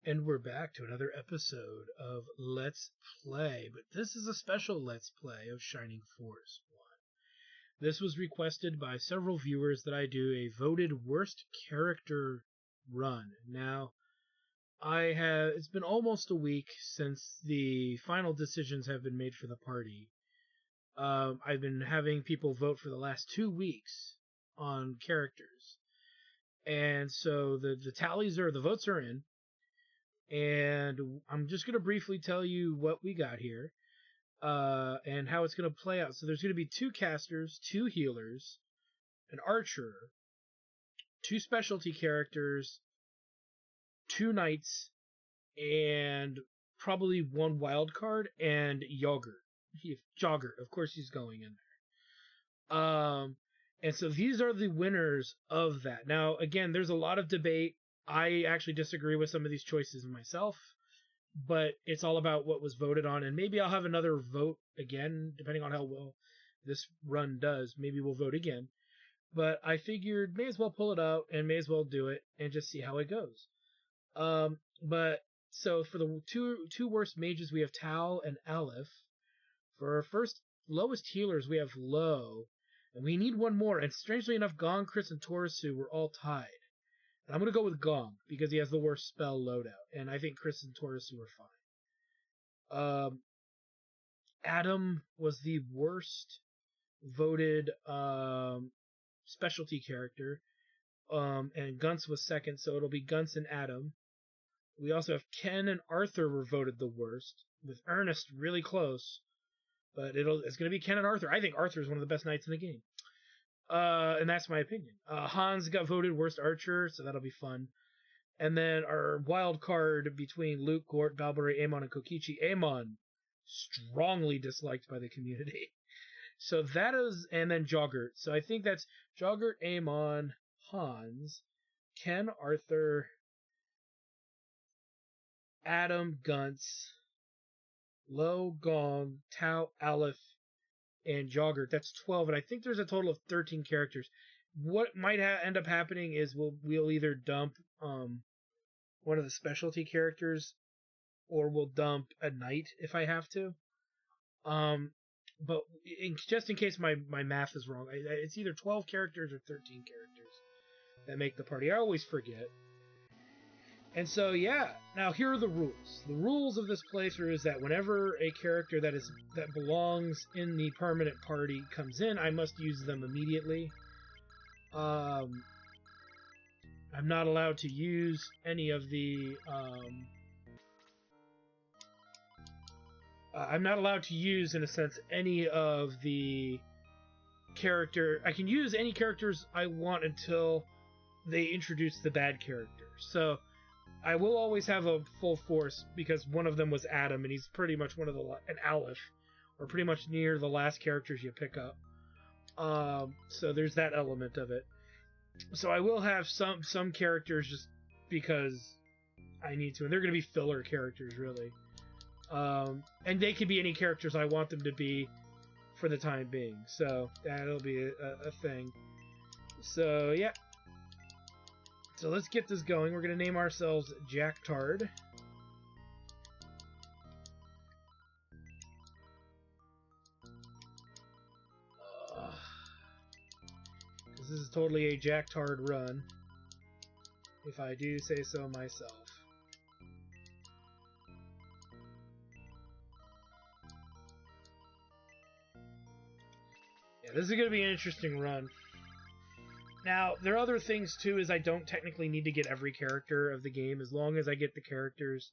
And we're back to another episode of Let's Play, but this is a special Let's Play of Shining Force 1. This was requested by several viewers that I do a voted worst character run. Now, it's been almost a week since the final decisions have been made for the party. I've been having people vote for the last 2 weeks on characters. And so the votes are in. And I'm just going to briefly tell you what we got here and how it's going to play out. So there's going to be 2 casters, 2 healers, an archer, 2 specialty characters, 2 knights, and probably 1 wild card, and Jogger. Of course he's going in there. And so these are the winners of that. Now, again, there's a lot of debate. I actually disagree with some of these choices myself, but it's all about what was voted on, and maybe I'll have another vote again, depending on how well this run does. Maybe we'll vote again. But I figured may as well pull it out and may as well do it and just see how it goes. But so for the two worst mages, we have Tal and Aleph. For our first lowest healers, we have Lo, and we need 1 more. And strangely enough, Gong, Chris, and Torisu were all tied. And I'm going to go with Gong, because he has the worst spell loadout. And I think Chris and Torisu are fine. Adam was the worst voted specialty character. And Gunce was second, so it'll be Gunce and Adam. We also have Ken and Arthur were voted the worst, with Ernest really close. But it's going to be Ken and Arthur. I think Arthur is one of the best knights in the game. And that's my opinion. Hans got voted worst archer, so that'll be fun. And then our wild card between Luke, Gort, Balbari, Amon, and Kokichi. Amon, strongly disliked by the community. So that is, and then Joggert. So I think that's Joggert, Amon, Hans, Ken, Arthur, Adam, Gunce, Lo, Gong, Tao, Aleph, and Joggert. That's 12, and I think there's a total of 13 characters. What might end up happening is we'll either dump one of the specialty characters, or we'll dump a knight if I have to. But just in case my math is wrong, it's either 12 characters or 13 characters that make the party. I always forget. And so, yeah, now here are the rules. The rules of this playthrough is that whenever a character that belongs in the permanent party comes in, I must use them immediately. I'm not allowed to use any of the... I'm not allowed to use, in a sense, any of the character... I can use any characters I want until they introduce the bad character. So I will always have a full force, because one of them was Adam, and he's pretty much one of an Aleph, or pretty much near the last characters you pick up. So there's that element of it. So I will have some characters just because I need to, and they're going to be filler characters, really. And they could be any characters I want them to be for the time being. So that'll be a thing. So yeah. So let's get this going. We're going to name ourselves Jack Tard. This is totally a Jack Tard run, if I do say so myself. Yeah, this is going to be an interesting run. Now, there are other things, too, is I don't technically need to get every character of the game, as long as I get the characters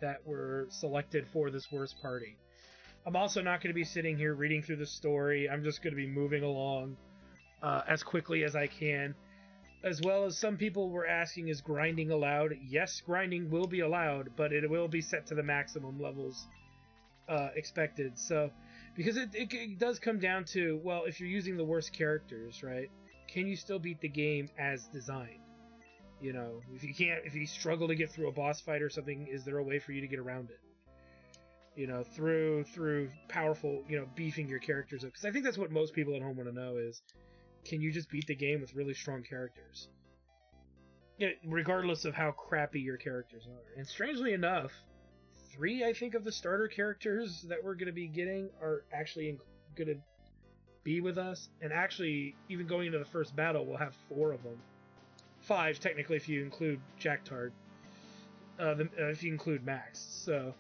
that were selected for this worst party. I'm also not going to be sitting here reading through the story. I'm just going to be moving along as quickly as I can. As well as some people were asking, is grinding allowed? Yes, grinding will be allowed, but it will be set to the maximum levels expected. So, because it does come down to, well, if you're using the worst characters, right? Can you still beat the game as designed? You know, if you struggle to get through a boss fight or something, is there a way for you to get around it? You know, through powerful, beefing your characters up. Because I think that's what most people at home want to know is, can you just beat the game with really strong characters? regardless of how crappy your characters are. And strangely enough, 3, I think, of the starter characters that we're going to be getting are actually going to be with us. And actually, even going into the first battle, we'll have 4 of them. 5, technically, if you include Jacktard. If you include Max. So,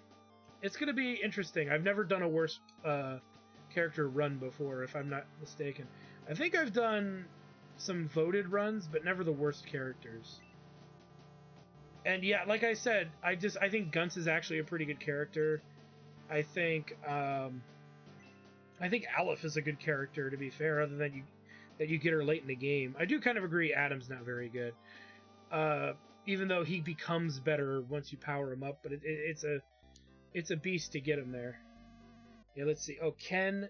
it's going to be interesting. I've never done a worse character run before, if I'm not mistaken. I think I've done some voted runs, but never the worst characters. And yeah, like I said, I think Gunts is actually a pretty good character. I think Aleph is a good character, to be fair, other than that you get her late in the game. I do kind of agree Adam's not very good. Even though he becomes better once you power him up, but it's a beast to get him there. Yeah, let's see. Oh, Ken.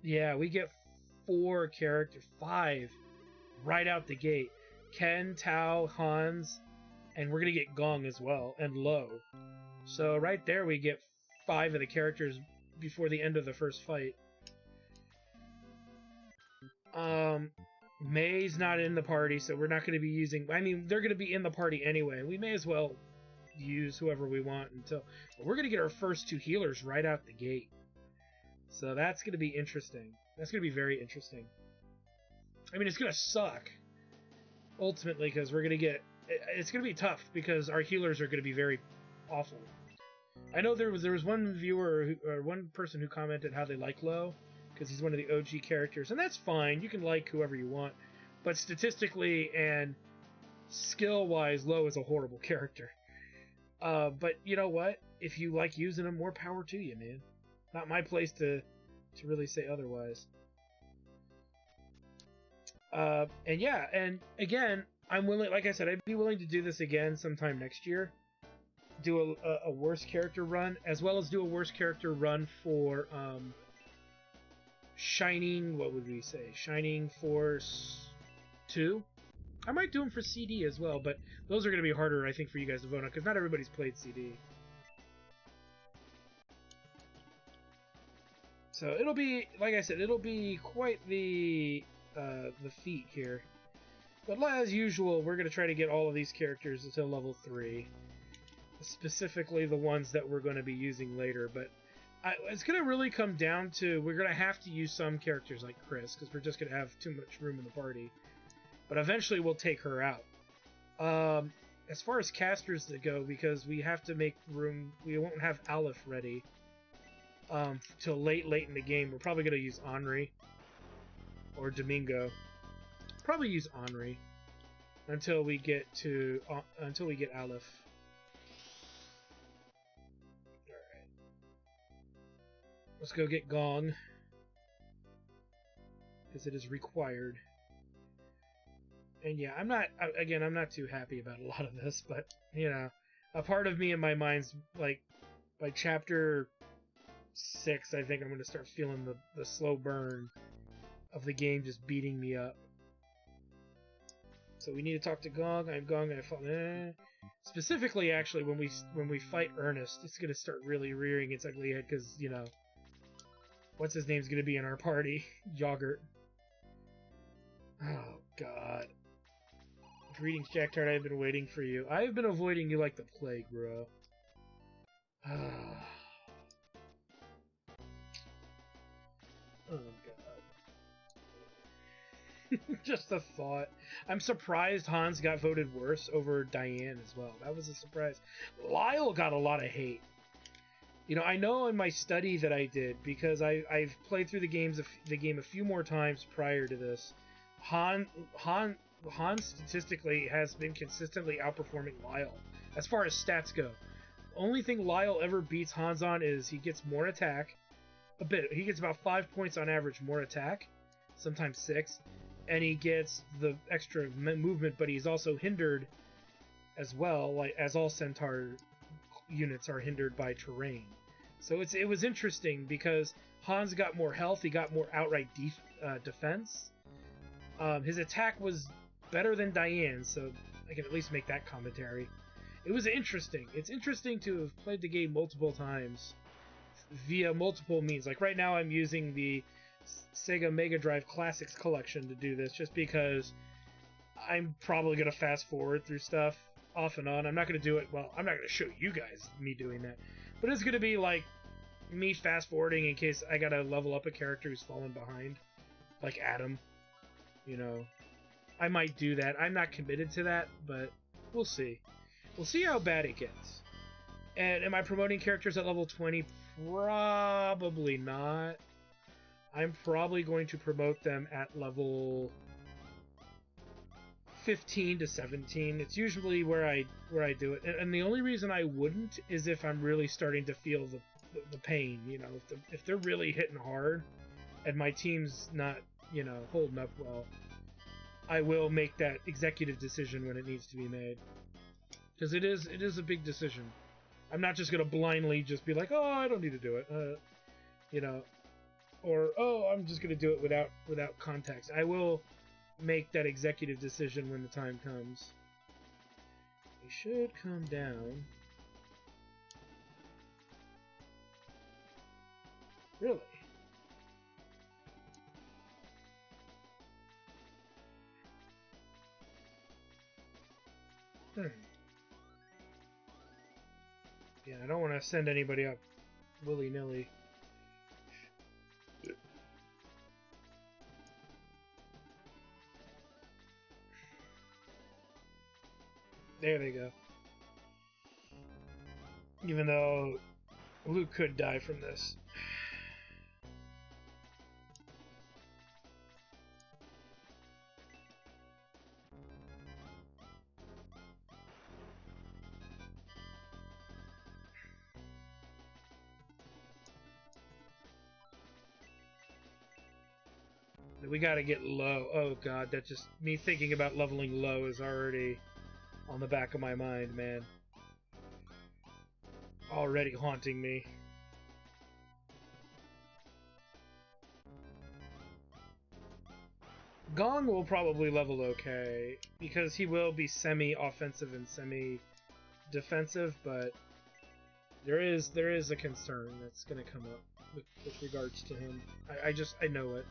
Yeah, we get 5 right out the gate. Ken, Tao, Hans, and we're gonna get Gong as well, and Lo. So right there we get 5 of the characters before the end of the first fight. May's not in the party, so we're not going to be using... I mean, they're going to be in the party anyway. We may as well use whoever we want until... We're going to get our first 2 healers right out the gate. So that's going to be interesting. That's going to be very interesting. I mean, it's going to suck, ultimately, because we're going to get... It's going to be tough, because our healers are going to be very awful. I know there was one viewer, or one person who commented how they like Lo, because he's one of the OG characters, and that's fine. You can like whoever you want, but statistically and skill-wise, Lo is a horrible character. But you know what? If you like using him, more power to you, man. Not my place to really say otherwise. And yeah, and again, I'm willing. Like I said, I'd be willing to do this again sometime next year. Do a worst character run, as well as do a worst character run for Shining, what would we say? Shining Force 2? I might do them for CD as well, but those are going to be harder, I think, for you guys to vote on, because not everybody's played CD. So it'll be, like I said, it'll be quite the feat here. But as usual, we're going to try to get all of these characters until level 3. Specifically the ones that we're going to be using later, but it's going to really come down to, we're going to have to use some characters like Chris, because we're just going to have too much room in the party. But eventually we'll take her out. As far as casters that go, because we have to make room, we won't have Aleph ready till late in the game. We're probably going to use Henri or Domingo. Probably use Henri until we get Aleph. Let's go get Gong, because it is required. And yeah, I'm not too happy about a lot of this, but, you know, a part of me in my mind's, like, by chapter 6, I think I'm going to start feeling the slow burn of the game just beating me up. So we need to talk to Gong. I'm Gong, and I fall... Specifically, actually, when we fight Ernest, it's going to start really rearing its ugly head, because, you know... What's his name's going to be in our party? Yogurt. Oh, God. Greetings, Jacktard. I've been waiting for you. I've been avoiding you like the plague, bro. Oh, God. Just a thought. I'm surprised Hans got voted worse over Diane as well. That was a surprise. Lyle got a lot of hate. You know, I know in my study that I did, because I've played through the game a few more times prior to this. Hans statistically has been consistently outperforming Lyle as far as stats go. The only thing Lyle ever beats Hans on is he gets more attack, a bit. He gets about 5 points on average more attack, sometimes 6, and he gets the extra movement, but he's also hindered as well, like as all Centaur units are hindered by terrain. So it was interesting, because Hans got more health, he got more outright defense. His attack was better than Diane's, so I can at least make that commentary. It was interesting. It's interesting to have played the game multiple times via multiple means. Like right now I'm using the Sega Mega Drive Classics collection to do this, just because I'm probably gonna fast forward through stuff off and on. I'm not gonna do it. Well, I'm not gonna show you guys me doing that, but it's gonna be like me fast forwarding in case I gotta level up a character who's fallen behind, like Adam. You know, I might do that. I'm not committed to that, but we'll see. We'll see how bad it gets. And am I promoting characters at level 20? Probably not. I'm probably going to promote them at level 15 to 17. It's usually where I do it. And the only reason I wouldn't is if I'm really starting to feel the pain. You know, if they're really hitting hard, and my team's not, you know, holding up well, I will make that executive decision when it needs to be made. Because it is a big decision. I'm not just gonna blindly just be like, oh, I don't need to do it, you know, or oh, I'm just gonna do it without context. I will make that executive decision when the time comes. We should come down. Really? Yeah, I don't want to send anybody up willy-nilly. There they go. Even though Luke could die from this. We gotta get low. Oh god, that just... me thinking about leveling low is already on the back of my mind, man. Already haunting me. Gong will probably level okay, because he will be semi-offensive and semi-defensive, but there is a concern that's going to come up with regards to him. I know it.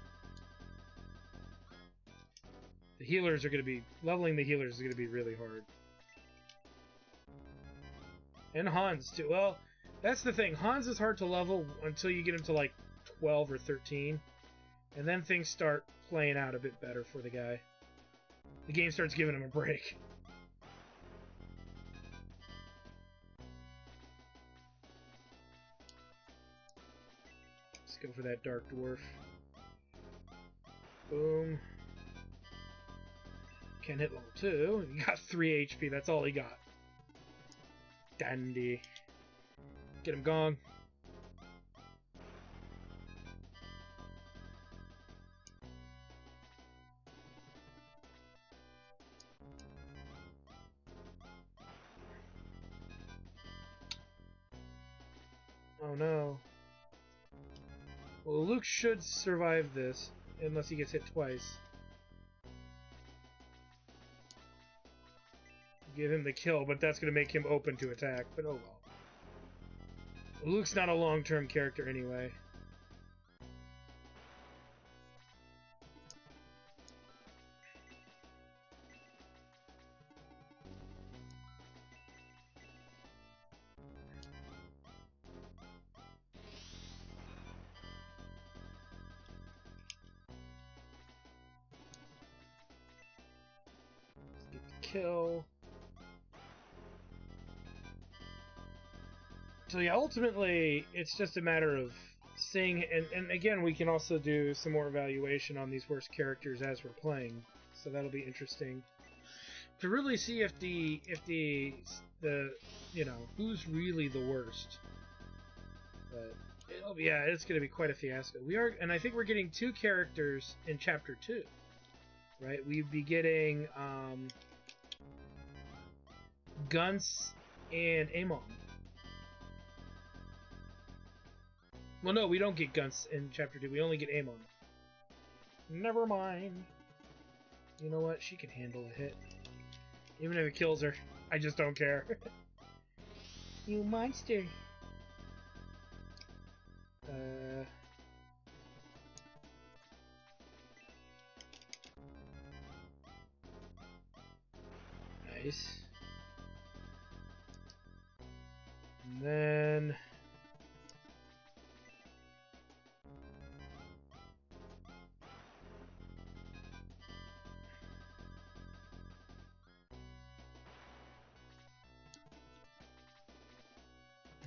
The healers are going to be... leveling the healers is going to be really hard. And Hans, too. Well, that's the thing. Hans is hard to level until you get him to, like, 12 or 13. And then things start playing out a bit better for the guy. The game starts giving him a break. Let's go for that Dark Dwarf. Boom. Can't hit level 2. He got 3 HP. That's all he got. Dandy. Get him Gong. Oh no. Well, Luke should survive this, unless he gets hit twice. Give him the kill, but that's going to make him open to attack, but oh well. Luke's not a long-term character anyway. Get the kill. So yeah, ultimately, it's just a matter of seeing, and again, we can also do some more evaluation on these worst characters as we're playing, so that'll be interesting to really see if the you know, who's really the worst. But yeah, it's gonna be quite a fiasco. And I think we're getting 2 characters in chapter 2, right? We'd be getting Gunce and Amon. Well, no, we don't get Gunce in Chapter 2. We only get Amon. Never mind. You know what? She can handle a hit. Even if it kills her. I just don't care. You monster. nice. And then...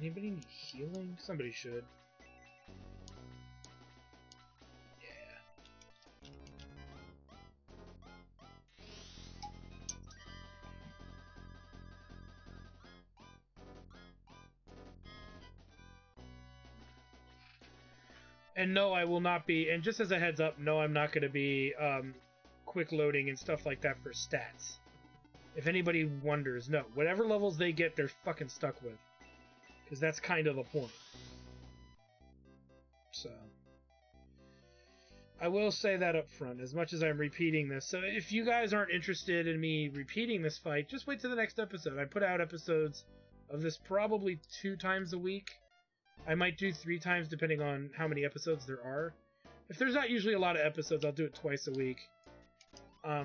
Anybody need healing? Somebody should. And no, I will not be, and just as a heads up, no, I'm not going to be quick loading and stuff like that for stats. If anybody wonders, no. Whatever levels they get, they're fucking stuck with. Because that's kind of the point. So, I will say that up front, as much as I'm repeating this. So if you guys aren't interested in me repeating this fight, just wait to the next episode. I put out episodes of this probably 2 times a week. I might do 3 times depending on how many episodes there are. If there's not usually a lot of episodes, I'll do it twice a week.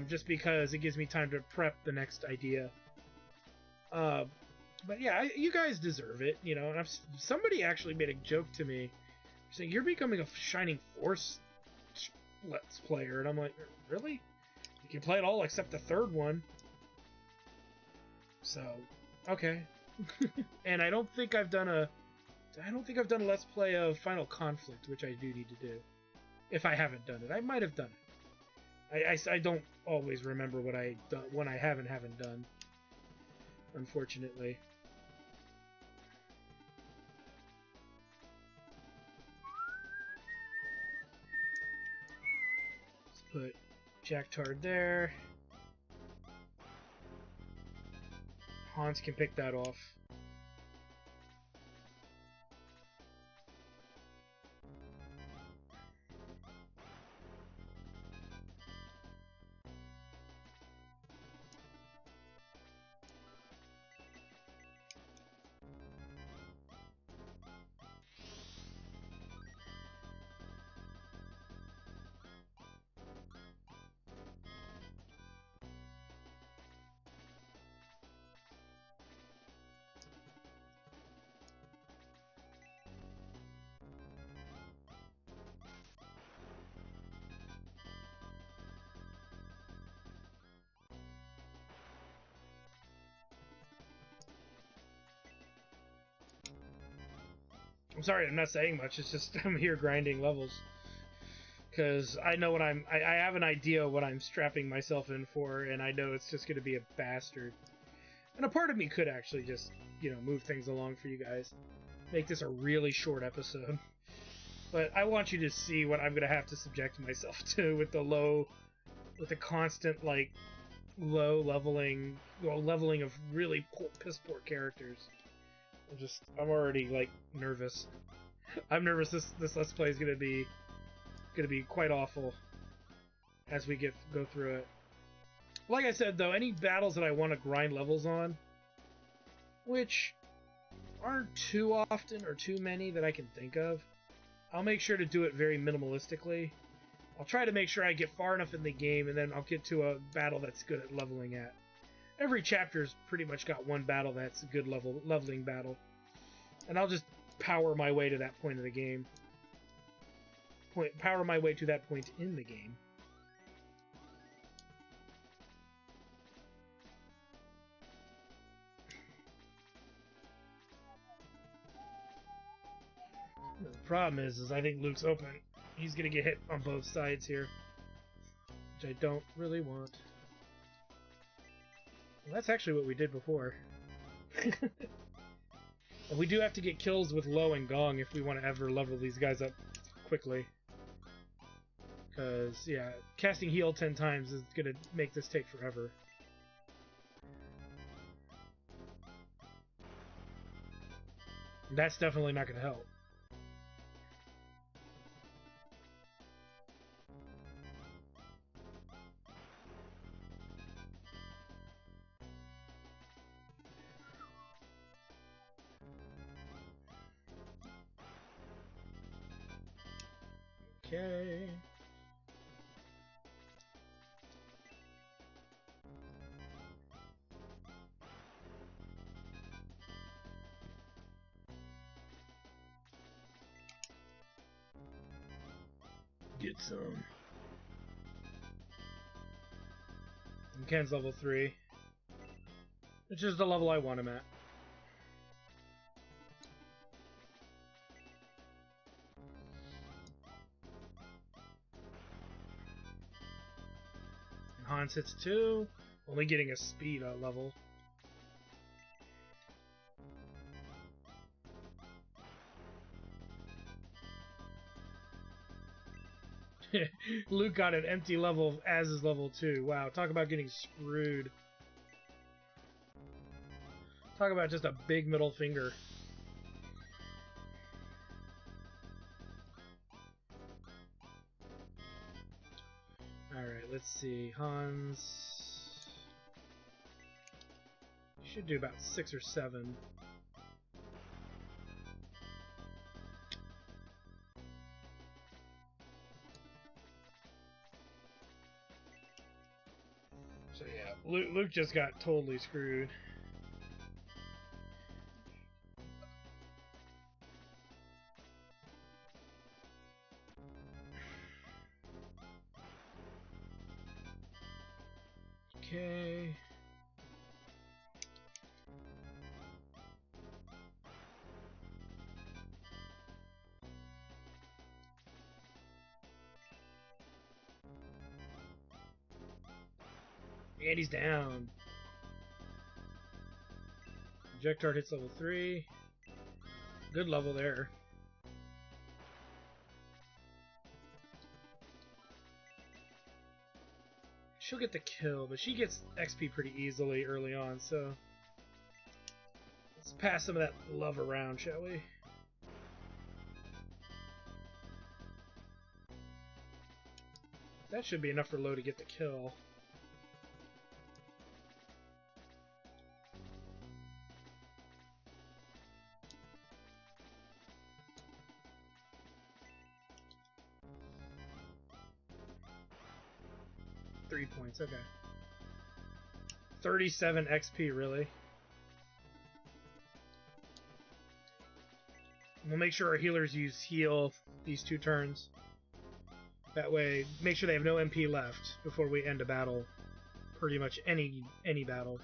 Just because it gives me time to prep the next idea. But yeah, you guys deserve it, you know. And somebody actually made a joke to me, saying, "You're becoming a Shining Force Let's Player," and I'm like, really? You can play it all except the 3rd one. So, okay. And I don't think I've done a Let's Play of Final Conflict, which I do need to do. If I haven't done it, I might have done it. I don't always remember what I haven't done. Unfortunately. Let's put Jack Tard there. Hans can pick that off. I'm sorry, I'm not saying much. It's just I'm here grinding levels. Because I know what I have an idea what I'm strapping myself in for, and I know it's just going to be a bastard. And a part of me could actually just, you know, move things along for you guys. Make this a really short episode. But I want you to see what I'm going to have to subject myself to with the constant, like, low leveling, leveling of really piss poor characters. I'm already, like, nervous. I'm nervous this Let's Play is going to be quite awful as we go through it. Like I said, though, any battles that I want to grind levels on, which aren't too often or too many that I can think of, I'll make sure to do it very minimalistically. I'll try to make sure I get far enough in the game, and then I'll get to a battle that's good at leveling at. Every chapter's pretty much got one battle that's a good leveling battle. And I'll just power my way to that point of the game. Power my way to that point in the game. The problem is I think Luke's open. He's gonna get hit on both sides here, which I don't really want. Well, that's actually what we did before. And we do have to get kills with Lo and Gong if we want to ever level these guys up quickly. Because, yeah, casting heal 10 times is going to make this take forever. That's definitely not going to help. Okay. get some. And Ken's level 3. Which is the level I want him at. And Hans hits 2. Only getting a speed level. Luke got an empty level as his level 2. Wow, talk about getting screwed. Talk about just a big middle finger. Alright, let's see. Hans should do about 6 or 7. So yeah, Luke just got totally screwed. Okay. And he's down. Projectard hits level 3. Good level there. She'll get the kill, but she gets XP pretty easily early on, so let's pass some of that love around, shall we? That should be enough for Lo to get the kill. .3 points, okay. 37 XP, really. We'll make sure our healers use heal these 2 turns. That way, make sure they have no MP left before we end a battle. Pretty much any battle.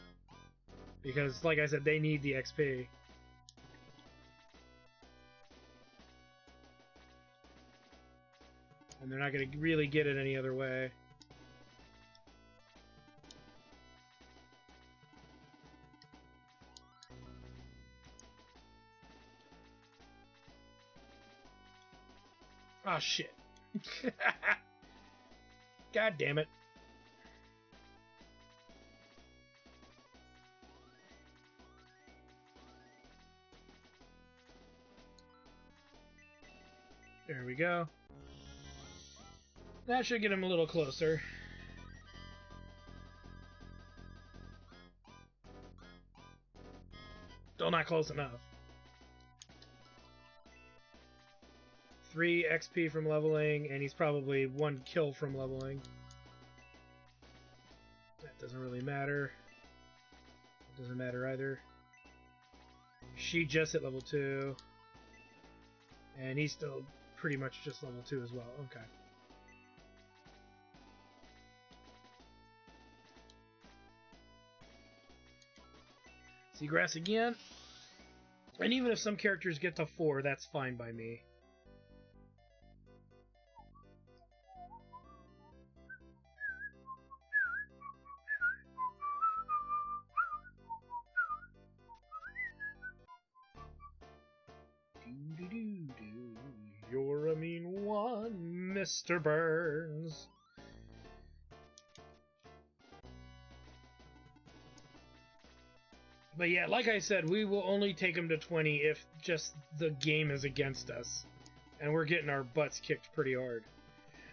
Because, like I said, they need the XP. And they're not going to really get it any other way. Oh shit. God damn it. There we go. That should get him a little closer. Still not close enough. 3 XP from leveling, and he's probably 1 kill from leveling. That doesn't really matter. It doesn't matter either. She just hit level 2. And he's still pretty much just level 2 as well. Okay. Seagrass again. And even if some characters get to 4, that's fine by me. You're a mean one, Mr. Burns. But yeah, like I said, we will only take him to 20 if just the game is against us. And we're getting our butts kicked pretty hard.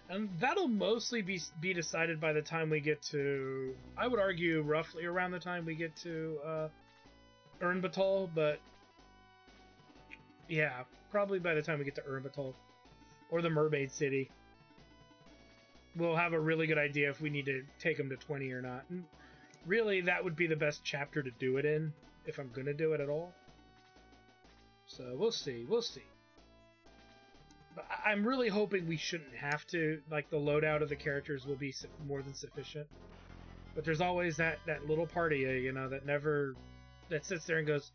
And that'll mostly be decided by the time we get to... I would argue roughly around the time we get to Urnbatal, but... yeah, probably by the time we get to Urnbatal. Or the Mermaid City. We'll have a really good idea if we need to take him to 20 or not. And really, that would be the best chapter to do it in, if I'm going to do it at all. So, we'll see. We'll see. But I'm really hoping we shouldn't have to. Like, the loadout of the characters will be more than sufficient. But there's always that little part of you, you know, that sits there and goes,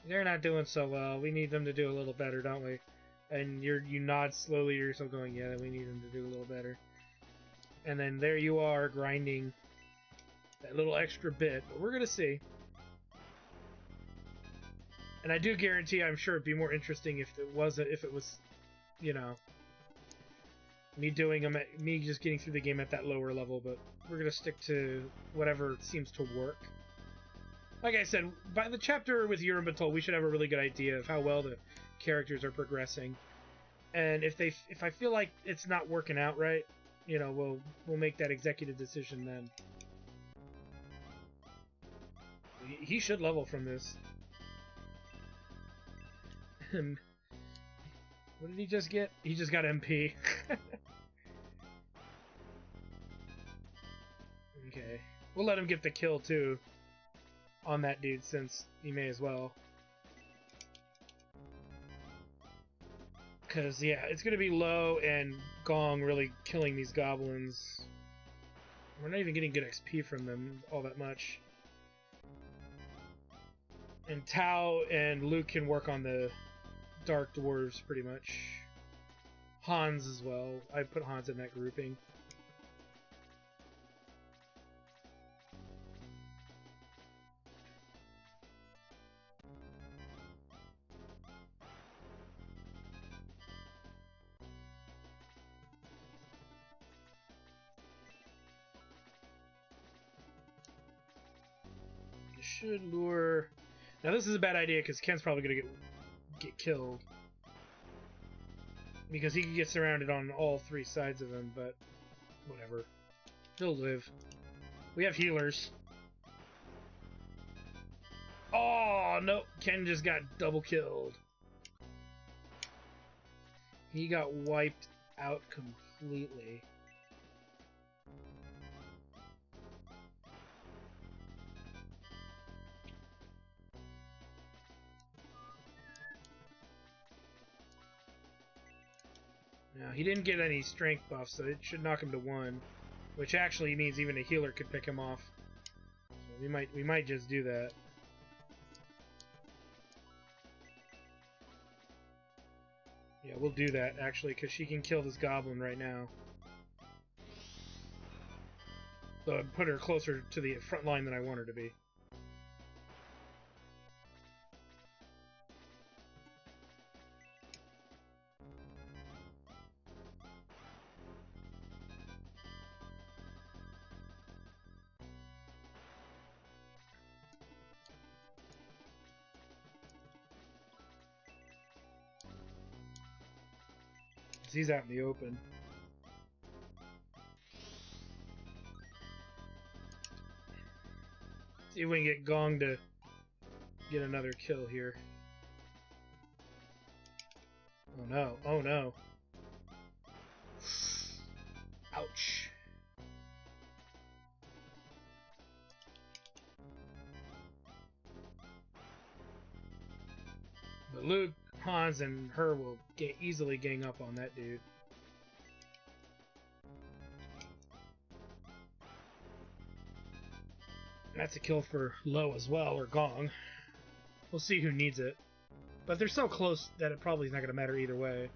they're not doing so well. We need them to do a little better, don't we? And you nod slowly to yourself going, yeah, we need them to do a little better. And then there you are, grinding that little extra bit. But we're going to see. And I do guarantee, I'm sure it'd be more interesting if it was, you know, me just getting through the game at that lower level, but we're going to stick to whatever seems to work. Like I said, by the chapter with Urimitol, we should have a really good idea of how well the characters are progressing. And if I feel like it's not working out right, you know, we'll make that executive decision then. He should level from this. What did he just get? He just got MP. Okay. We'll let him get the kill, too, on that dude, since he may as well. Because, yeah, it's going to be Low and Gong really killing these goblins. We're not even getting good XP from them all that much. And Tao and Luke can work on the Dark Dwarves, pretty much. Hans as well. I put Hans in that grouping. Should lure... Now this is a bad idea because Ken's probably gonna get killed. Because he can get surrounded on all three sides of him, but whatever. He'll live. We have healers. Oh, no. Ken just got double killed. He got wiped out completely. Now, he didn't get any strength buffs, so it should knock him to 1. Which actually means even a healer could pick him off. So we might just do that. Yeah, we'll do that, actually, because she can kill this goblin right now. So I'd put her closer to the front line than I want her to be. He's out in the open. See if we can get Gong to get another kill here. Oh no, oh no. Ouch. But Luke, Hans, and her will easily gang up on that dude. That's a kill for Low as well, or Gong. We'll see who needs it. But they're so close that it probably is not going to matter either way.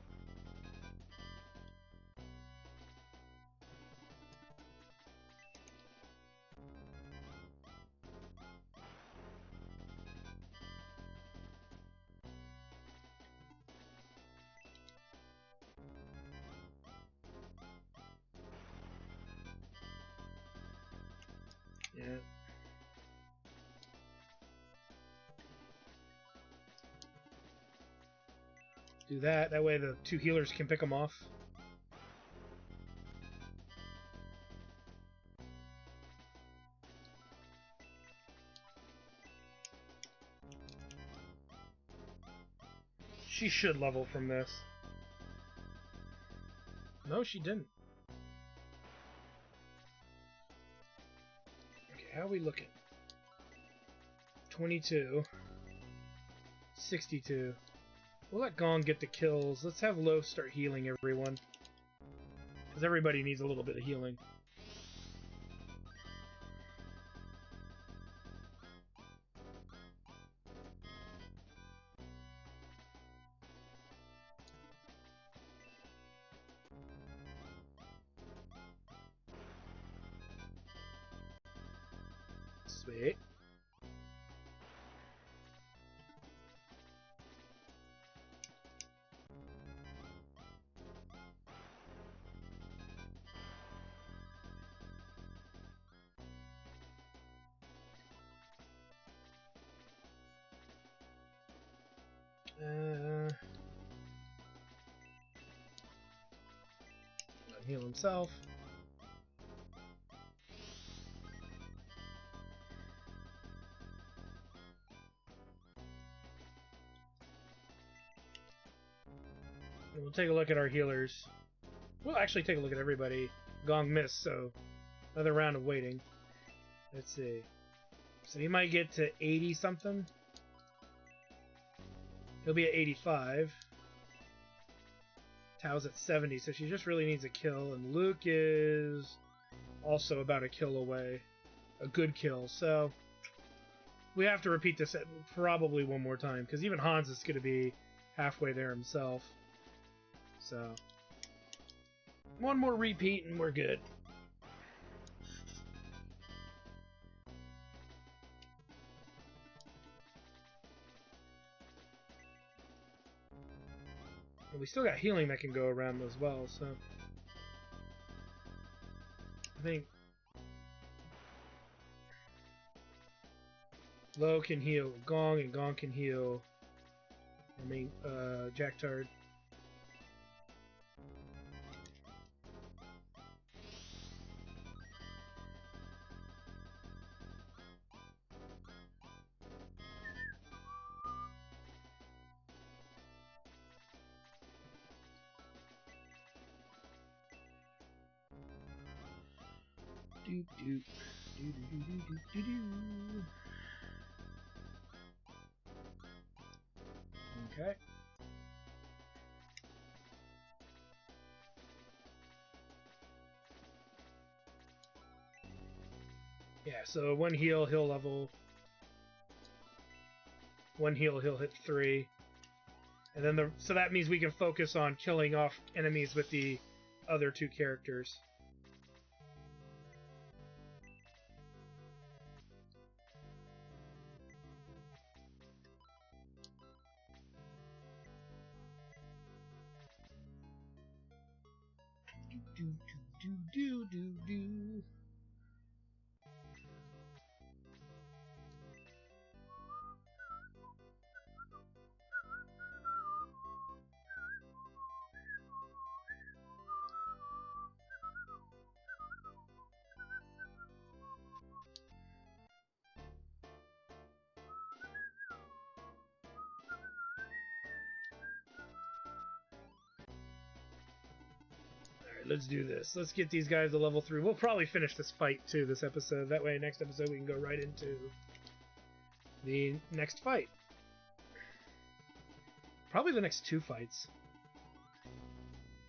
Yeah. Do that. That way the two healers can pick them off. She should level from this. No, she didn't. Okay, how are we looking? 22. 62. We'll let Gong get the kills. Let's have Lo start healing everyone. Because everybody needs a little bit of healing. Sweet. Heal himself. And we'll take a look at our healers. We'll actually take a look at everybody. Gong missed, so another round of waiting. Let's see. So he might get to 80 something. He'll be at 85. Tao's at 70, so she just really needs a kill. And Luke is also about a kill away. A good kill, so we have to repeat this probably one more time, because even Hans is going to be halfway there himself. So, one more repeat and we're good. And we still got healing that can go around as well, so I think Lo can heal Gong, and Gong can heal, Jack Tard. Doop doop. Doo doo doo doo doo doo. Okay. Yeah, so one heal, he'll level. One heal, he'll hit 3. And then so that means we can focus on killing off enemies with the other 2 characters. Do do do do do. Let's do this. Let's get these guys to level 3. We'll probably finish this fight too this episode. That way next episode we can go right into the next fight. Probably the next 2 fights.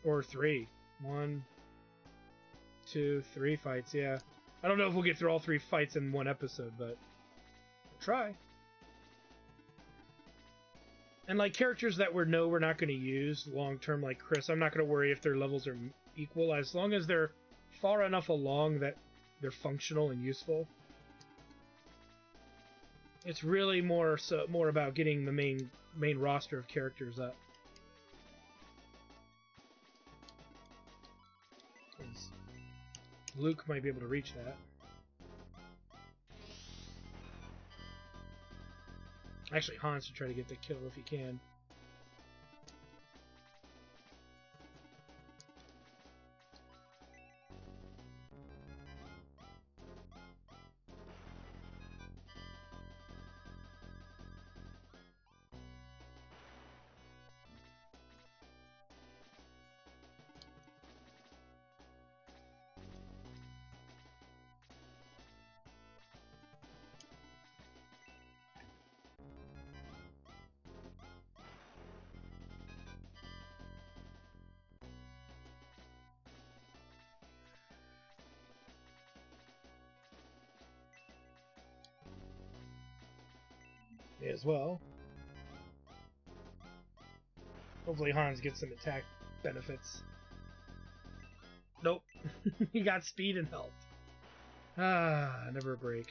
Or 3. 1, 2, 3 fights, yeah. I don't know if we'll get through all 3 fights in one episode, but we'll try. And like characters that we're not going to use long term, like Chris, I'm not going to worry if their levels are equal, as long as they're far enough along that they're functional and useful. It's really more about getting the main roster of characters up. Luke might be able to reach that. Actually, Hans should try to get the kill if he can. May as well. Hopefully Hans gets some attack benefits. Nope. He got speed and health. Ah, never a break.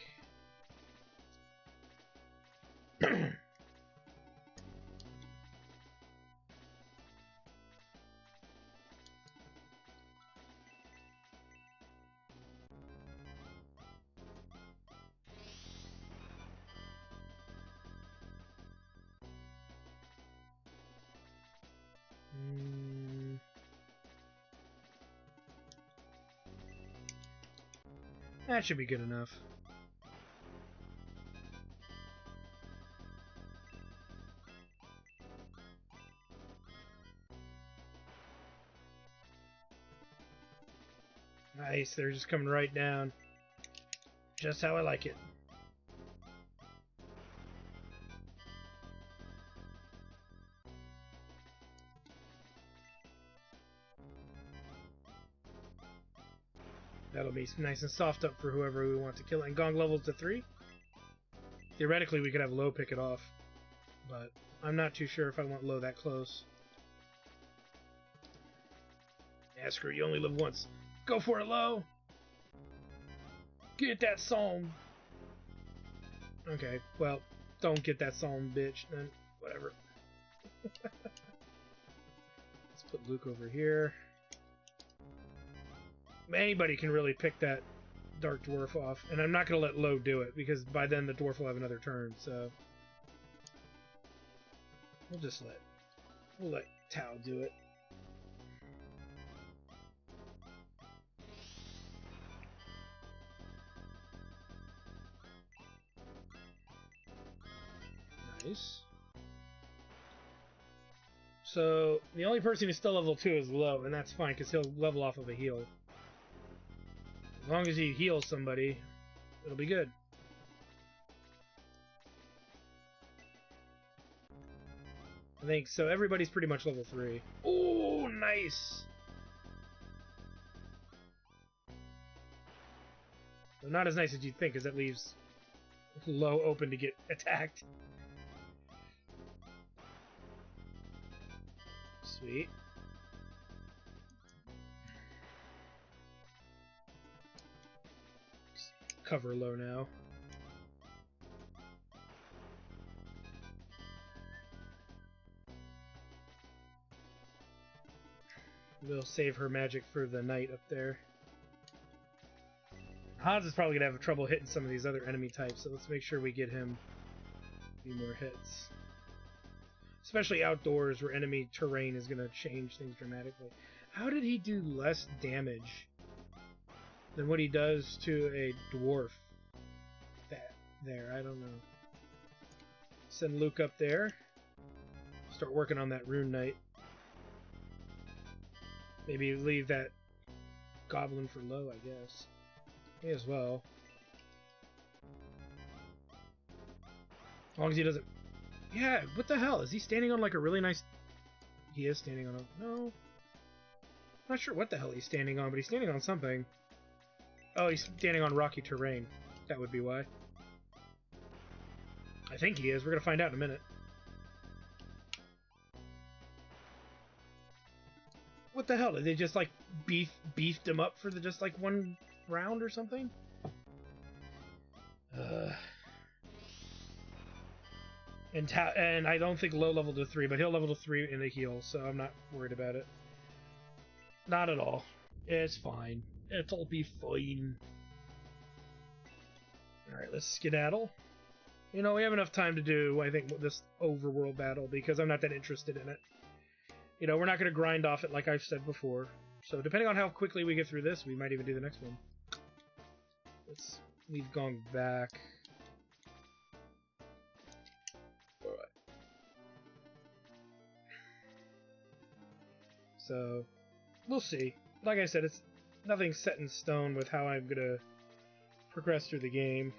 That should be good enough. Nice, they're just coming right down. Just how I like it. That'll be nice and soft up for whoever we want to kill. And Gong levels to 3. Theoretically, we could have Low pick it off, but I'm not too sure if I want Low that close. Yeah, screw you, only live once. Go for it, Low! Get that song! Okay, well, don't get that song, bitch. Then whatever. Let's put Luke over here. Anybody can really pick that Dark Dwarf off, and I'm not going to let Low do it, because by then the Dwarf will have another turn, so... We'll let Tao do it. Nice. So, the only person who's still level 2 is Low, and that's fine, because he'll level off of a heal. As long as he heals somebody, it'll be good. I think so. Everybody's pretty much level 3. Oh, nice! Well, not as nice as you'd think, because that leaves Low open to get attacked. Sweet. Just cover Low now. We'll save her magic for the knight up there. Hans is probably going to have trouble hitting some of these other enemy types, so let's make sure we get him a few more hits. Especially outdoors, where enemy terrain is going to change things dramatically. How did he do less damage than what he does to a dwarf? There, I don't know. Send Luke up there. Start working on that Rune Knight. Maybe leave that goblin for Low, I guess. May as well. As long as he doesn't... Yeah, what the hell? Is he standing on like a really nice... He is standing on a... No. I'm not sure what the hell he's standing on, but he's standing on something. Oh, he's standing on rocky terrain. That would be why. I think he is. We're going to find out in a minute. What the hell? Did they just, like, beefed him up for just, like, one round or something? And I don't think Low leveled to 3, but he'll level to 3 in the heal, so I'm not worried about it. Not at all. It's fine. It'll be fine. Alright, let's skedaddle. You know, we have enough time to do, I think, this overworld battle, because I'm not that interested in it. You know, we're not going to grind off it like I've said before. So depending on how quickly we get through this, we might even do the next one. Let's leave Gong back. Alright. So, we'll see. Like I said, it's nothing set in stone with how I'm going to progress through the game.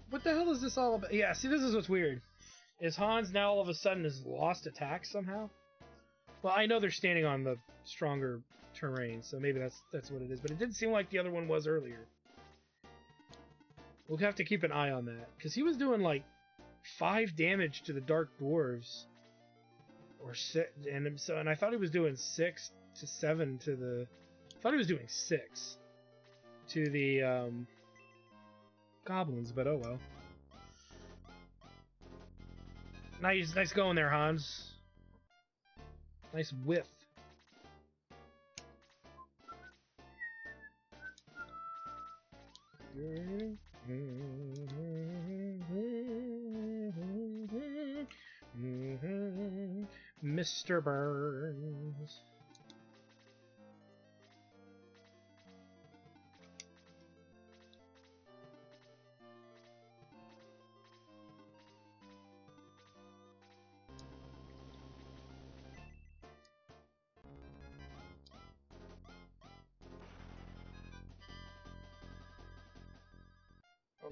What the hell is this all about? Yeah, see, this is what's weird. Is Hans now all of a sudden has lost attacks somehow? Well, I know they're standing on the stronger terrain, so maybe that's what it is. But it didn't seem like the other one was earlier. We'll have to keep an eye on that, because he was doing like 5 damage to the Dark Dwarves, or 6, and I thought he was doing 6 to 7 to the. I thought he was doing 6 to the goblins, but oh well. Nice going there, Hans. Nice whiff. Mr. Burns.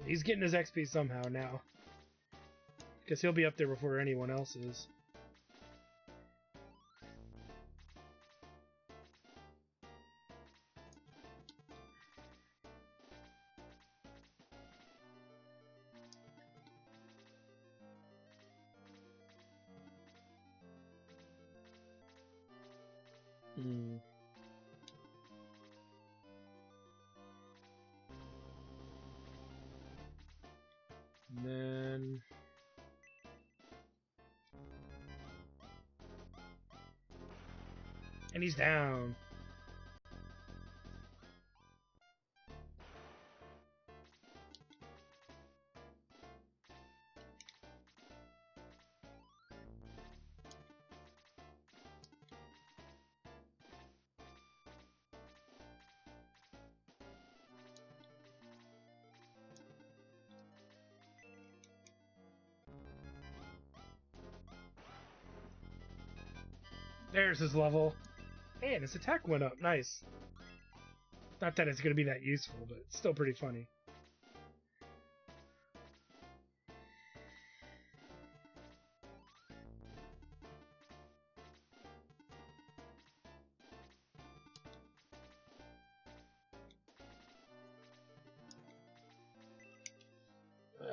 He's getting his XP somehow now. Guess he'll be up there before anyone else is. Hmm. And then... And he's down. There's his level. And his attack went up. Nice. Not that it's going to be that useful, but it's still pretty funny.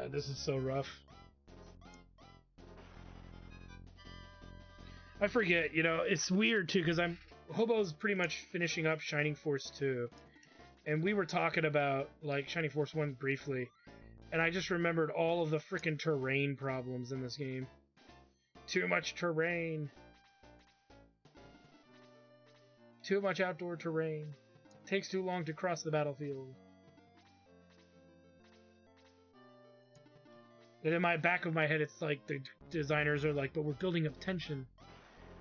This is so rough. I forget, you know, it's weird too, because Hobo's pretty much finishing up Shining Force 2. And we were talking about, like, Shining Force 1 briefly. And I just remembered all of the freaking terrain problems in this game. Too much terrain. Too much outdoor terrain. Takes too long to cross the battlefield. And in my back of my head, it's like the designers are like, but we're building up tension.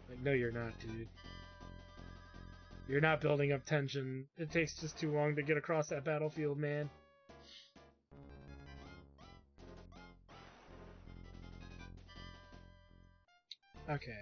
Like, no, you're not, dude. You're not building up tension. It takes just too long to get across that battlefield, man. Okay.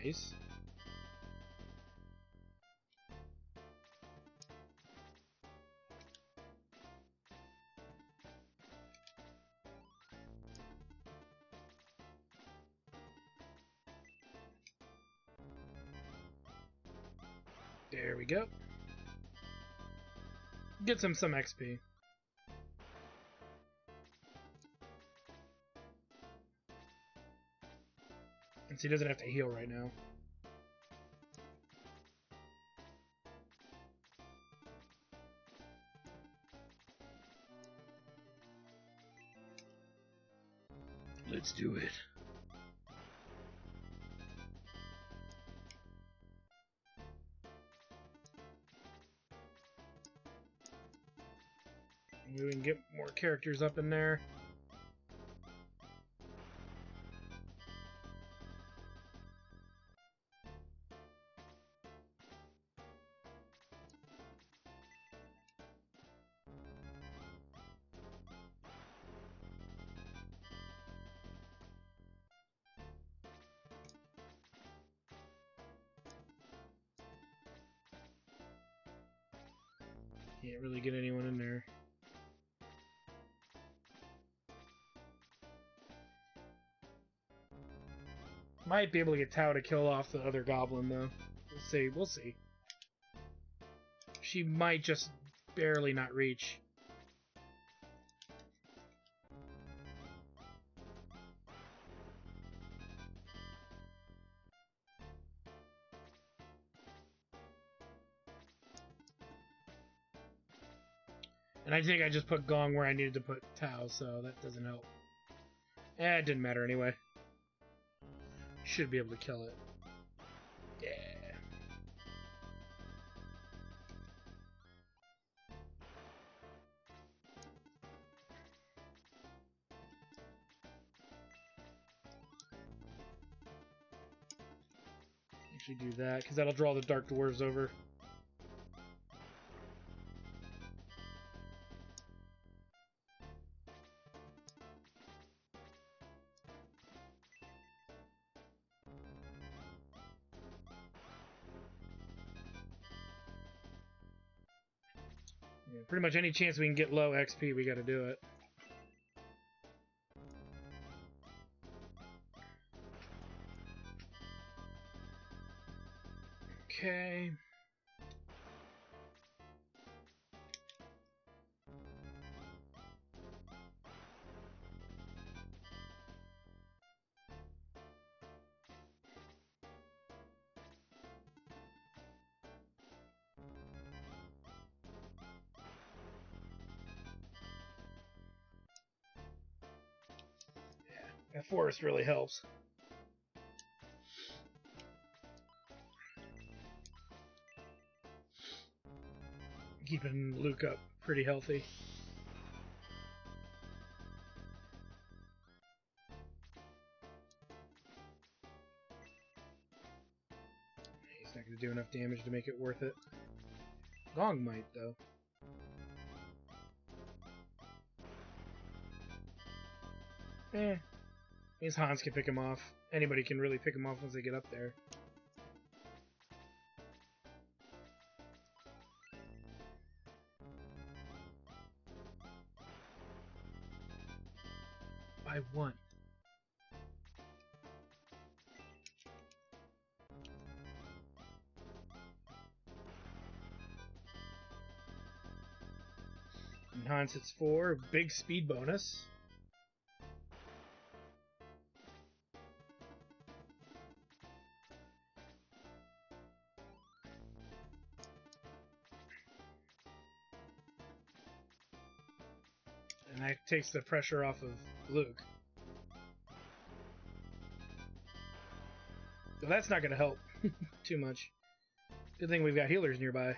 Nice. There we go. Gets him some XP. Since he doesn't have to heal right now. Let's do it. Maybe we can get more characters up in there. Can't really get anyone in there. Might be able to get Tao to kill off the other goblin, though. We'll see. We'll see. She might just barely not reach. And I think I just put Gong where I needed to put Tao, so that doesn't help. It didn't matter anyway. Should be able to kill it. Yeah. Actually do that, because that'll draw the Dark Dwarves over. Yeah, pretty much any chance we can get low XP, we gotta do it. Okay. That forest really helps. Keeping Luke up pretty healthy. He's not going to do enough damage to make it worth it. Gong might, though. Means Hans can pick him off. Anybody can really pick him off once they get up there. By one. And Hans hits 4. Big speed bonus. And that takes the pressure off of Luke. So that's not going to help too much. Good thing we've got healers nearby.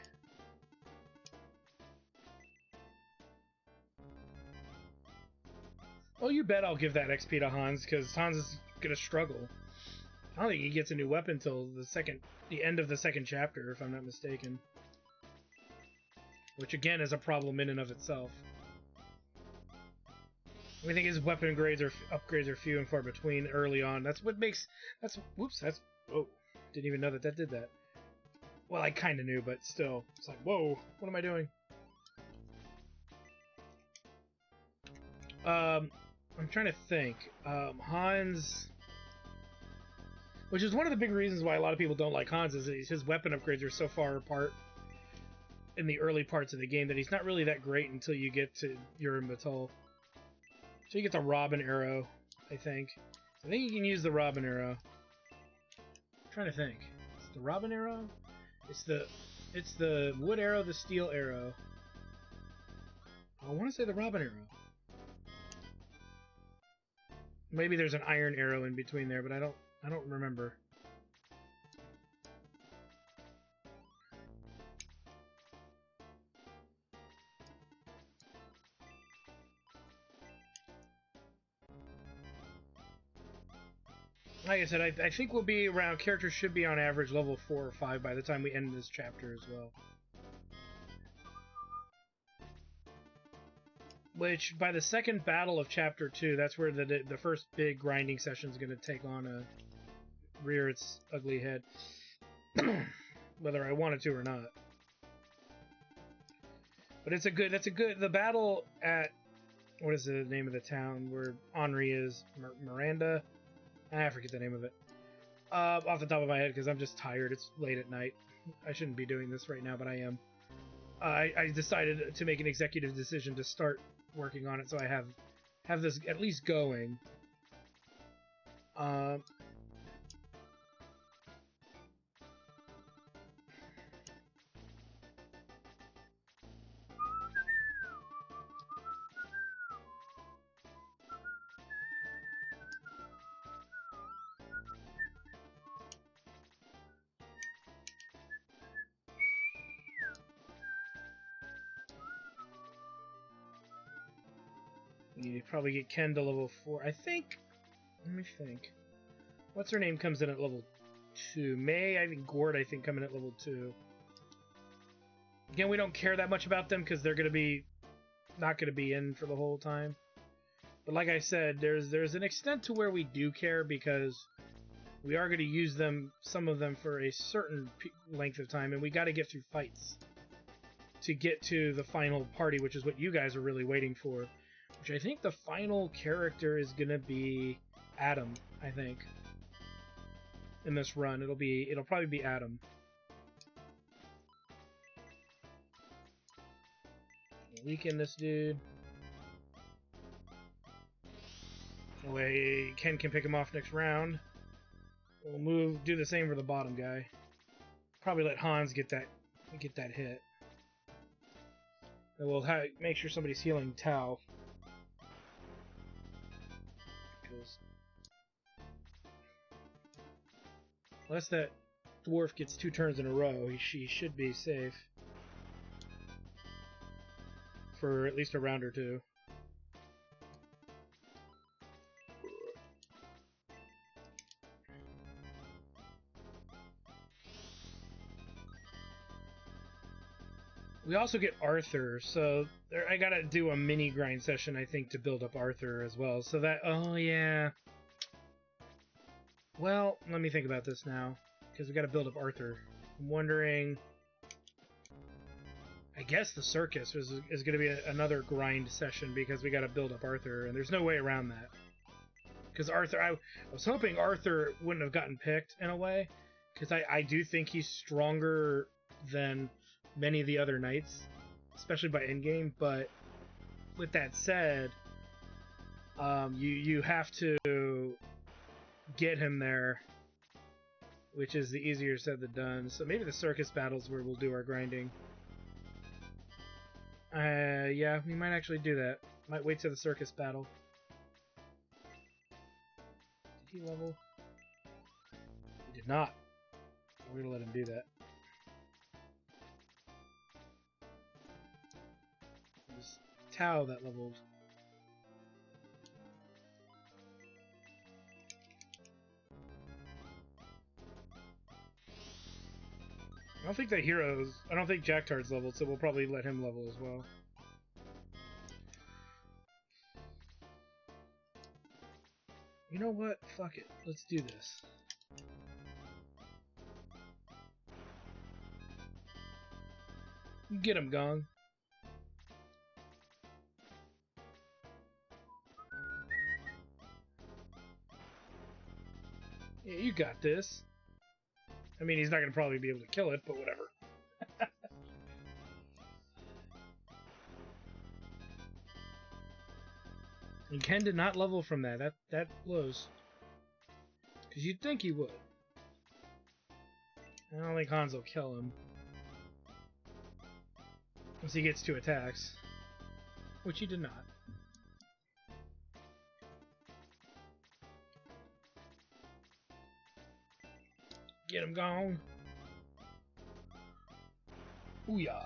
Well, you bet I'll give that XP to Hans, because Hans is going to struggle. I don't think he gets a new weapon until the end of the second chapter, if I'm not mistaken. Which, again, is a problem in and of itself. I think his weapon upgrades are few and far between early on. That's what makes... Oh, didn't even know that did that. Well, I kind of knew, but still. It's like, whoa, what am I doing? I'm trying to think. Hans... Which is one of the big reasons why a lot of people don't like Hans, is his weapon upgrades are so far apart in the early parts of the game that he's not really that great until you get to Urim Batul. So you get the Robin Arrow, I think. I think you can use the Robin Arrow. I'm trying to think. It's the Robin Arrow? It's the Wood Arrow, the Steel Arrow. I want to say the Robin Arrow. Maybe there's an Iron Arrow in between there, but I don't remember. Like I said, I think we'll be around... Characters should be on average level 4 or 5 by the time we end this chapter as well. Which, by the second battle of Chapter 2, that's where the first big grinding session is going to take on rear its ugly head. Whether I wanted to or not. But it's a good. That's a good. The battle at what is the name of the town where Henri is? Miranda. I forget the name of it. Off the top of my head because I'm just tired. It's late at night. I shouldn't be doing this right now, but I am. I decided to make an executive decision to start working on it, so I have this at least going. You probably get Ken to level 4. I think. Let me think. What's her name comes in at level 2? May, I think Gord, I think, come in at level 2. Again, we don't care that much about them because they're going to be not going to be in for the whole time. But like I said, there's an extent to where we do care because we are going to use them, some of them, for a certain length of time, and we got to get through fights to get to the final party, which is what you guys are really waiting for. Which I think the final character is going to be Adam, I think. In this run, it'll probably be Adam. Weaken this dude. That way Ken can pick him off next round. We'll do the same for the bottom guy. Probably let Hans get that hit. And we'll make sure somebody's healing Tao. Unless that dwarf gets 2 turns in a row, she should be safe. For at least a round or 2. We also get Arthur, so I gotta do a mini grind session, I think, to build up Arthur as well. So that, oh yeah. Well, let me think about this now, because we gotta build up Arthur. I'm wondering... I guess the circus is gonna be another grind session, because we gotta build up Arthur, and there's no way around that. Because Arthur, I was hoping Arthur wouldn't have gotten picked, in a way, because I do think he's stronger than many of the other knights, especially by endgame, but with that said, you have to get him there, which is the easier said than done. So maybe the circus battles where we'll do our grinding. Yeah, we might actually do that. Might wait till the circus battle. Did he level? He did not. We're gonna let him do that. It was Tao that leveled. I don't think I don't think Jacktard's leveled, so we'll probably let him level as well. You know what? Fuck it. Let's do this. Get him, Gong. Yeah, you got this. I mean, he's not going to probably be able to kill it, but whatever. And Ken did not level from that. That blows. Because you'd think he would. I don't think Hans will kill him. Once he gets 2 attacks. Which he did not. Get him, Gong. Ooh-yah.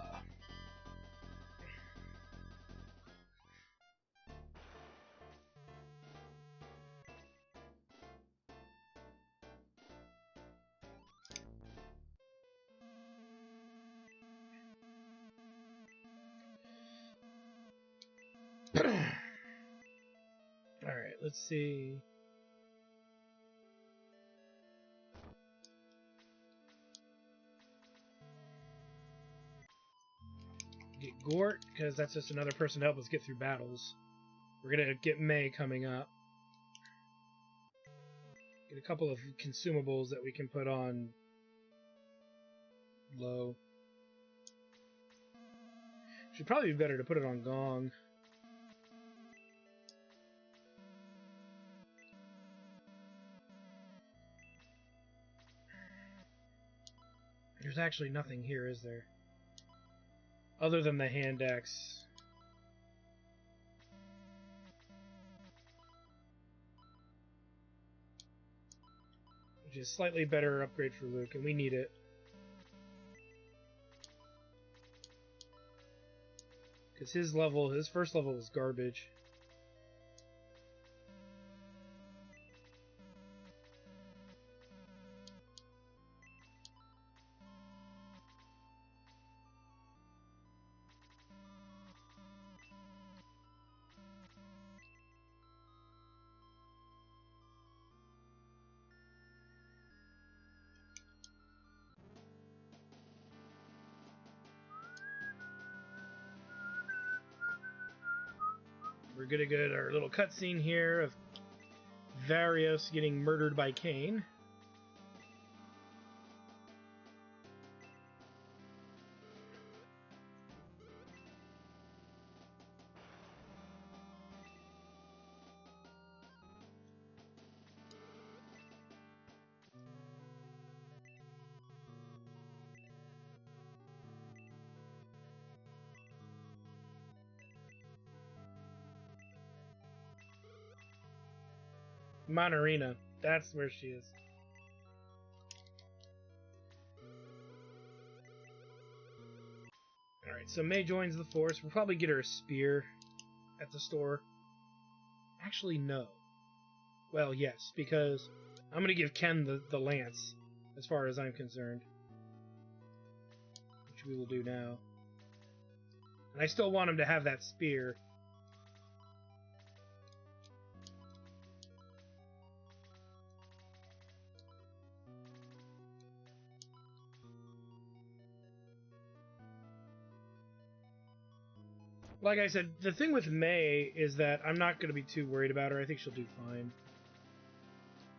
Alright, let's see. Get Gort, because that's just another person to help us get through battles. We're going to get May coming up. Get a couple of consumables that we can put on low. Should probably be better to put it on Gong. There's actually nothing here, is there? Other than the hand axe. Which is slightly better upgrade for Luke, and we need it. Because his first level was garbage. We're gonna get our little cutscene here of Varios getting murdered by Cain. Monarina, that's where she is. Alright, so May joins the force. We'll probably get her a spear at the store. Actually, no. Well, yes, because I'm going to give Ken the lance, as far as I'm concerned. Which we will do now. And I still want him to have that spear. Like I said, the thing with May is that I'm not going to be too worried about her. I think she'll do fine.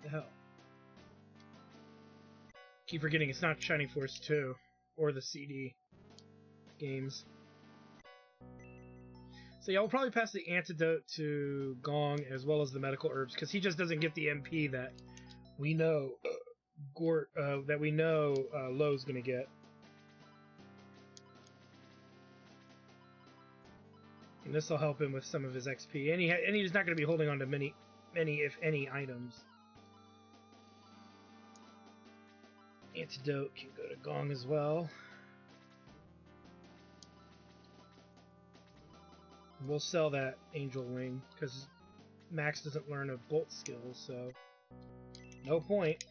The hell? Keep forgetting it's not Shining Force 2 or the CD games. So yeah, we'll probably pass the antidote to Gong as well as the medical herbs because he just doesn't get the MP that we know Lowe's going to get. And this will help him with some of his XP, and he's not going to be holding on to many, if any, items. Antidote can go to Gong as well. And we'll sell that Angel Wing because Max doesn't learn a bolt skill, so no point.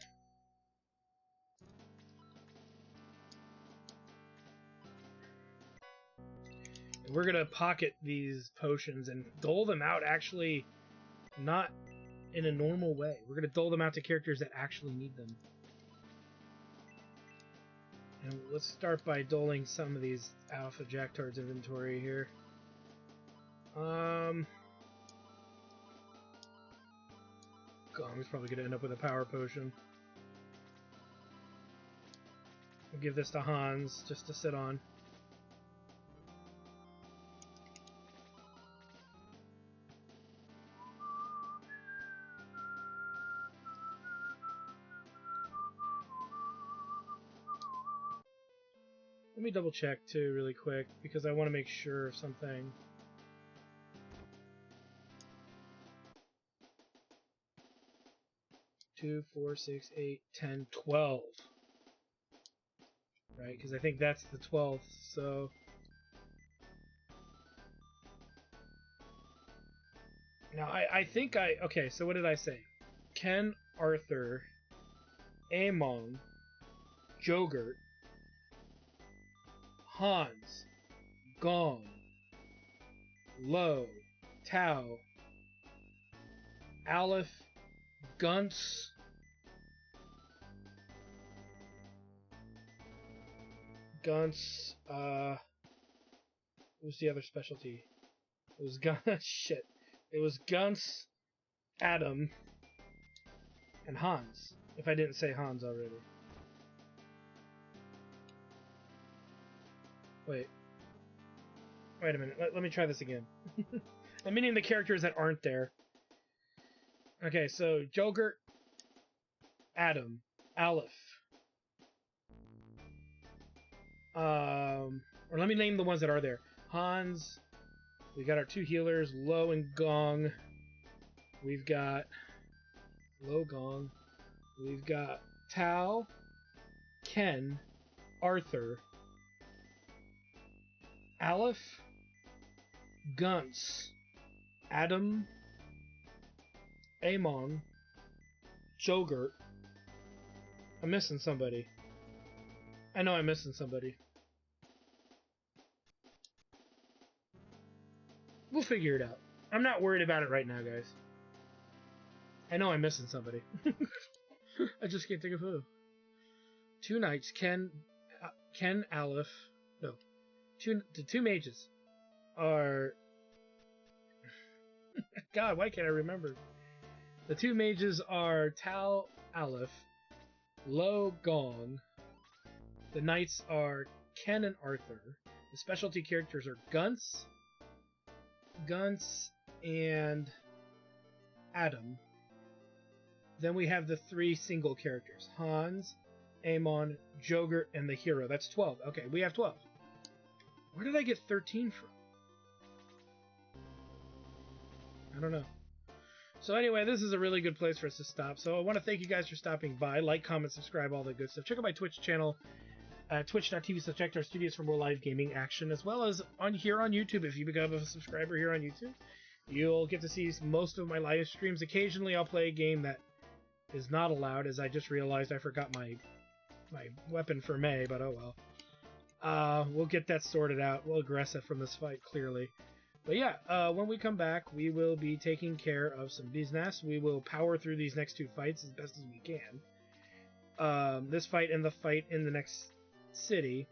We're going to pocket these potions and dole them out actually not in a normal way. We're going to dole them out to characters that actually need them. And let's start by doling some of these Alpha Jacktard's inventory here. Gong's probably going to end up with a power potion. We'll give this to Hans just to sit on. Let me double check too really quick because I want to make sure of something. Two, 4, 6, 8, 10, 12. Right, because I think that's the 12th, so... Now, I think okay, so what did I say? Ken, Arthur, Amon, Jogurt, Hans, Gong, Lo, Tao, Aleph, Gunts, What was the other specialty? It was shit. It was Gunce, Adam, and Hans. If I didn't say Hans already. Wait a minute. Let me try this again. I'm meaning the characters that aren't there. Okay, so Jogurt, Adam, Aleph. Or let me name the ones that are there. Hans. We got our two healers, Lo and Gong. We've got Lo Gong. We've got Tal, Ken, Arthur, Aleph, Gunce, Adam, Amon, Jogurt. I'm missing somebody. I know I'm missing somebody. We'll figure it out. I'm not worried about it right now, guys. I know I'm missing somebody. I just can't think of who. Two knights, Ken, Aleph. No, the two mages are. God, why can't I remember? The two mages are Tal, Aleph, Lo, Gong. The knights are Ken and Arthur. The specialty characters are Gunce, and Adam. Then we have the three single characters. Hans, Amon, Jogurt, and the hero. That's 12. Okay, we have 12. Where did I get 13 from? I don't know. So anyway, this is a really good place for us to stop. So I want to thank you guys for stopping by. Like, comment, subscribe, all the good stuff. Check out my Twitch channel, twitch.tv/ActRStudios for more live gaming action, as well as here on YouTube. If you become a subscriber here on YouTube, you'll get to see most of my live streams. Occasionally I'll play a game that is not allowed, as I just realized I forgot my weapon for May, but oh well. We'll get that sorted out. We'll aggressive from this fight, clearly. But yeah, when we come back, we will be taking care of some business. We will power through these next two fights as best as we can. This fight and the fight in the next city,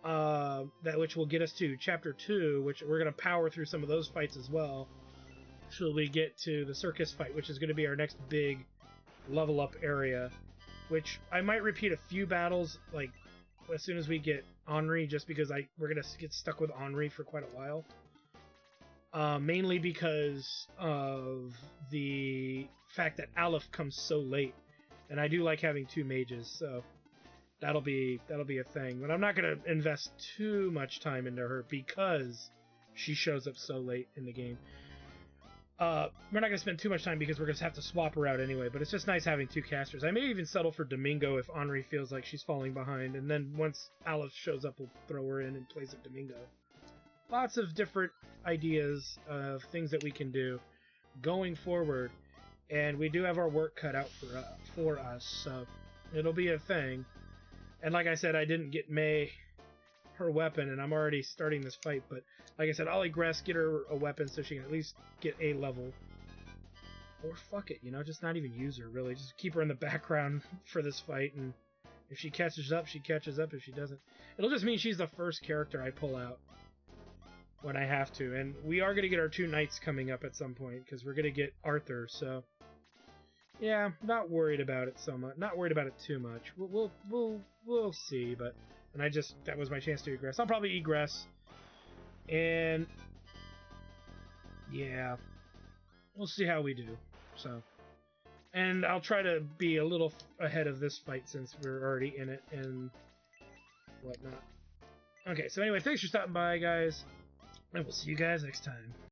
which will get us to Chapter 2, which we're going to power through some of those fights as well, till we get to the circus fight, which is going to be our next big level up area, which I might repeat a few battles, like, as soon as we get Henri, just because we're going to get stuck with Henri for quite a while. Mainly because of the fact that Aleph comes so late, and I do like having two mages, so that'll be a thing. But I'm not going to invest too much time into her because she shows up so late in the game. We're not going to spend too much time because we're going to have to swap her out anyway, but it's just nice having two casters. I may even settle for Domingo if Henri feels like she's falling behind, and then once Aleph shows up, we'll throw her in place of Domingo. Lots of different ideas of things that we can do going forward, and we do have our work cut out for us, so it'll be a thing. And like I said, I didn't get May her weapon, and I'm already starting this fight, but like I said, I'll aggress, get her a weapon so she can at least get a level. Or fuck it, just not even use her, really. Just keep her in the background for this fight, and if she catches up, she catches up. If she doesn't, it'll just mean she's the first character I pull out when I have to. And we are going to get our two knights coming up at some point, because we're going to get Arthur, so yeah, not worried about it so much. Not worried about it too much. We'll see, but... And that was my chance to egress. I'll probably egress. And yeah, we'll see how we do. So, and I'll try to be a little ahead of this fight since we're already in it and whatnot. Okay, so anyway, thanks for stopping by, guys. And we'll see you guys next time.